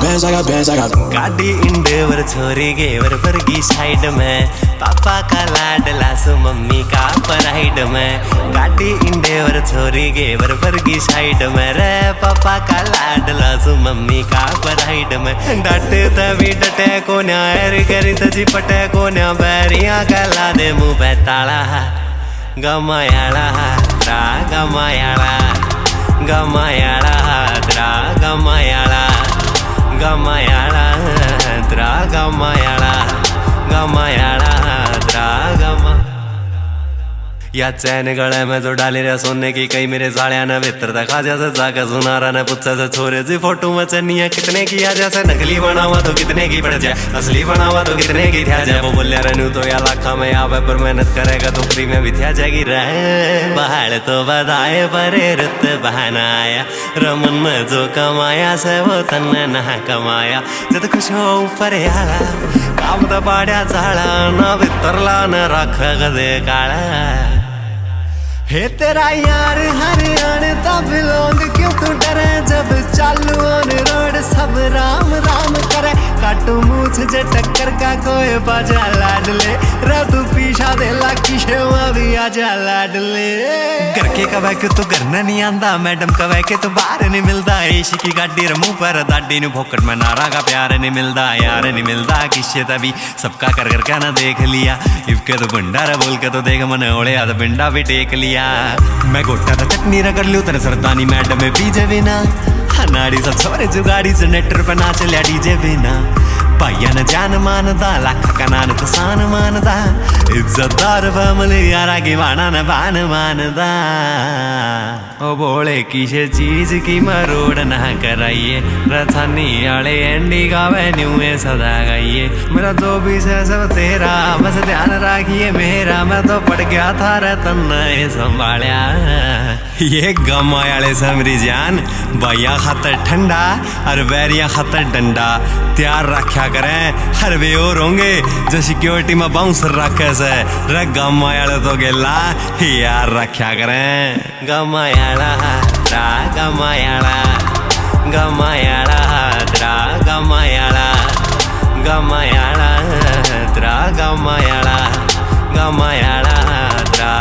bands, I got bands, I got गाड़ी indoor छोरी गेवर वर्गी side में, पापा का लाडला सो मम्मी का पराइड में। गाड़ी इंडोर छोरी गेवर वर्गी साइड में रे, पापा का लाडला सो मम्मी का पराइड में। डटे तभी डटे को न्यायर करी तजी पटे को न्या बैरिया गला दे मुँह पे ताला। गमायाला त्रा गमायाला, गमायाला त्रा गमायाला, गमायाला त्रा गमायाला, गमायाला त्रा गमा। या चैन गले में जो डाली रे सोने की कई मेरे साड़िया ने भीतर देखा जैसे जाकर सुनारा ने पूछा से छोरे जी फोटो में चनिया कितने की आ जैसे नकली बनावा तो कितने की पड़ जाए, असली बनावा तो कितने की थ्या जाए। वो बोलिया रहनू तो या लाखा में आवे पर मेहनत करेगा तो फ्री में भी थ्या जाएगी रहे। पहाड़ तो बधाए परे रुत बहाना आया, रमन में जो कमाया से वो तन्ने ना कमाया। जब खुश हो ऊपर आला काम तो पाड़िया चाला, ना भीतरला न रख गदे काला। हे तेरा यार हरियाण तब लोग क्यों तू डरे, जब चालू ऑन रोड सब राम राम करे। काटू मूछ जे टक्कर का कोई बाजा लाडले, रे तू पीछा दे लाकी शेवा भी आजा लाडले। घर के कवे के तू घर नहीं आंदा, मैडम कवे के तू बाहर नहीं मिलदा। एशी की गाड़ी रे मुंह पर दाढ़ी नु भोकट में नारा का प्यार नहीं मिलदा, यार नहीं मिलदा किसे तभी सबका कर कर क्या ना देख लिया। इबके तो भंडारा बोल के तो देख मन ओले आधा पिंडा भी टेक लिया। मैं गोटा था चटनी रगड़ लूं तेरे सरदानी मैडम में बीजे बिना, नाड़ी सब छोरे जुगाड़ी जनरेटर पे नाच लिया डीजे बिना। भाइया न जान मानदा लाखा का नान तो सान मानदा, इज्जतदार फैमिली यारा की वाना न बान मानदा। ओ बोले किसे चीज की मरोड़ ना कराइए, रथानी आले एंडी का वेन्यू में सदा गाइए। मेरा जो भी है सब तेरा बस ध्यान रखिए मेरा, मैं तो पड़ गया था रतन संभालिया। ये गमायाले समरी जान, भैया खातर ठंडा और बैरिया खातर डंडा तैयार रखा करें। हर वे और होंगे जो सिक्योरिटी में बाउंसर रखे से, रे गमायाले तो गेला यार रखा करें। गमायाला त्रा गमायाला, गमायाला त्रा गमायाला, गमायाला त्रा गमायाला, गमायाला त्रा।